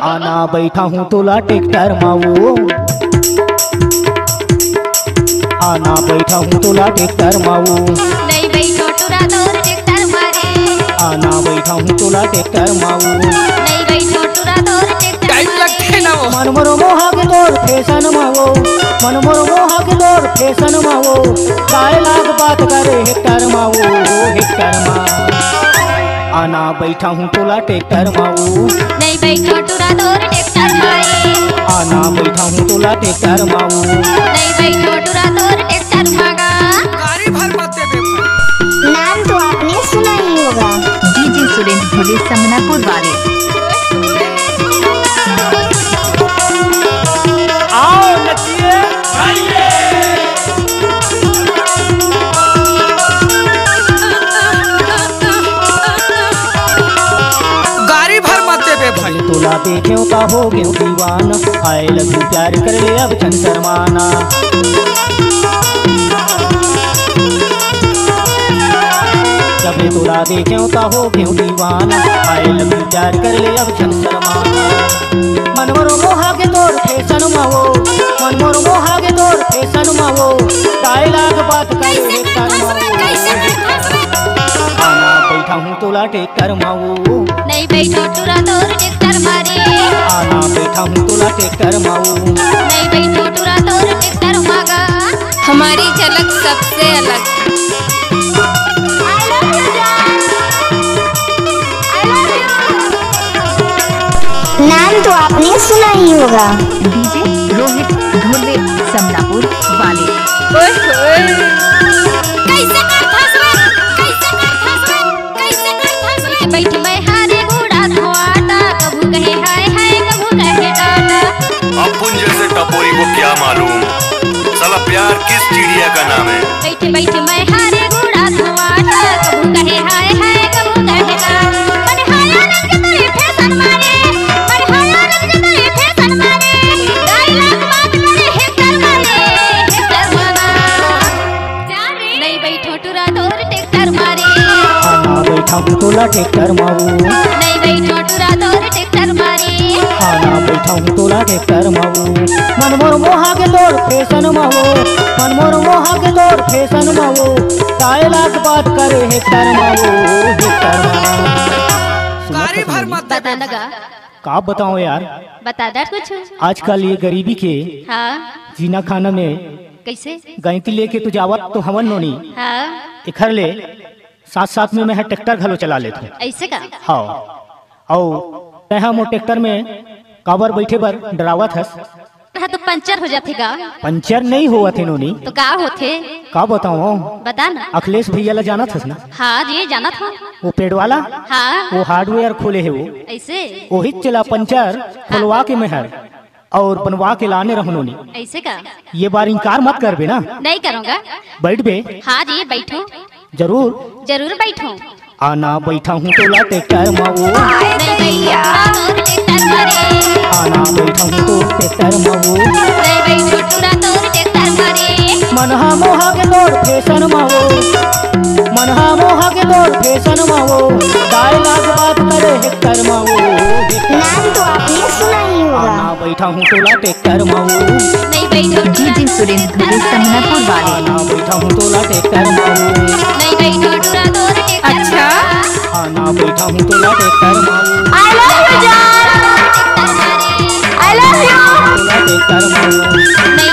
आना बैठा हूँ तोला ट्रैक्टर माऊ, आना बैठा हूँ तोला ट्रैक्टर माऊ, नहीं बैठो टुरा तोर ट्रैक्टर मारे, आना बैठा हूँ तोला ट्रैक्टर माऊ, नहीं बैठो टुरा तोर ट्रैक्टर टाइम लगते ना वो मन मोर मोहा के तोर फैशन माओ, मन मोर मोहा के तोर फैशन माओ, काय लाग बात करे हेक्टर माओ, हेक्टर मा आना बैठा हूँ तोला ट्रैक्टर माऊ, नहीं बैठो टुरा तोर ट्रैक्टर मारे, आना बैठा हूँ तोला ट्रैक्टर माऊ, नहीं बैठो टुरा तोर ट्रैक्टर मागा। गाड़ी भर मत दे। नाम तो आपने सुना ही होगा, डीजे सुरेंद्र भोले समनापुर वाले। आओ नचिए गाड़ी भर मत दे भाई। तोला देख्यो का हो गयो दीवाना, आए लगी प्यार कर ले अब चंद शर्माना, जब ये तोला देख्यो का हो गयो दीवाना, आए लगी प्यार कर ले अब चंद शर्माना, मन मोर मोहा के तोर फैशन माओ, मन मोर मोहा के तोर फैशन माओ, डायलॉग बात करे हेक्टर माओ, आना बैठा हूँ तोला ट्रैक्टर माओ, नहीं बैठो टुरा तोर ट्रैक्टर मारे, आना बैठा हूँ तोला ट्रैक्टर माऊ, नहीं बैठो टुरा तोर ट्रैक्टर मागा। हमारी झलक सबसे अलग। नाम तो आपने सुना ही होगा, डीजे रोहित भोले समनापुर वाले। कैसे कर फसवे, कैसे कर फसवे, कैसे कर फसवे। बैठ मैं हारे घोड़ा धोआटा, कभू कहे हाय हाय कभू कहे टाटा। अपुन जैसे टपोरी को क्या मालूम साला प्यार किस चिड़िया का नाम है। बैठ बैठ मैं हारे घोड़ा धोआटा, कभू कहे हाय हाय कभू कहे टाटा। मन हाया रंग तेरे फैशन मारे, मन हाया रंग तेरे फैशन मारे, डायलॉग बात करे हेक्टर मारे, हेक्टर मारा। नहीं बैठो टुरा तोर ट्रैक्टर मारे, आना बैठा हूँ तोला ट्रैक्टर माऊ, नहीं बैठो टुरा तोर ट्रैक्टर मारे, आना बैठा हूँ तोला ट्रैक्टर माऊ, मन मोर मोहा के तोर फैशन माओ, मन मोर मोहा के तोर फैशन माओ, डायलॉग बात करे हेक्टर माओ, हेक्टर मा गाड़ी भर मत दे। बता लगा, का बताओ यार, बता दे कुछ। आजकल ये गरीबी के हाँ जीना खाना में कैसे। गैती लेके तू जावत तो हमन नोनी हाँ इखर ले साथ साथ में मैं ट्रैक्टर घलो चला लेता हूँ। ऐसे का। हाँ औ तह मो ट्रैक्टर में काबर बैठे बर डरावत हस, हाँ तो पंचर हो जाते का। पंचर नहीं हुआ थे नोनी, तो का होते का बताओ। बता ना। अखिलेश भैया ला जाना था ना, हाँ जी जाना था। वो पेड़ वाला, हाँ वो हार्डवेयर खोले है वो, ऐसे वही चला पंचर खुलवा के मेहर और बनवा के लाने रहनोनी। ऐसे का। ये बार इनकार मत कर बे ना। नहीं करूँगा। बैठ बे। हाँ जी बैठो, जरूर जरूर बैठो। आना बैठा हूँ तोला ट्रैक्टर माऊ, नहीं बैठो तोर ट्रैक्टर मारे, आना बैठा हूँ तो ट्रैक्टर माऊ, नहीं बैठो टुरा तोर ट्रैक्टर मारे, मनहा मोहा के तोर फैशन माओ, मनहा मोहा के तोर फैशन माओ, डायलॉग बात करे हेक्टर माओ, नाम तो आपने सुना ही होगा, आना बैठा हूँ तोला ट्रैक्टर माऊ, नहीं बैठो डीजे सुरेंद्र भोले समनापुर वाले। आना बैठा हूँ तोला ट्रैक्टर माऊ, नहीं बैठो टुरा तोर ट्रैक्टर। अच्छा आना बैठा हूँ तोला ट्रैक्टर माऊ, आई लव यू जान, आई लव यू, तोला ट्रैक्टर माऊ, नहीं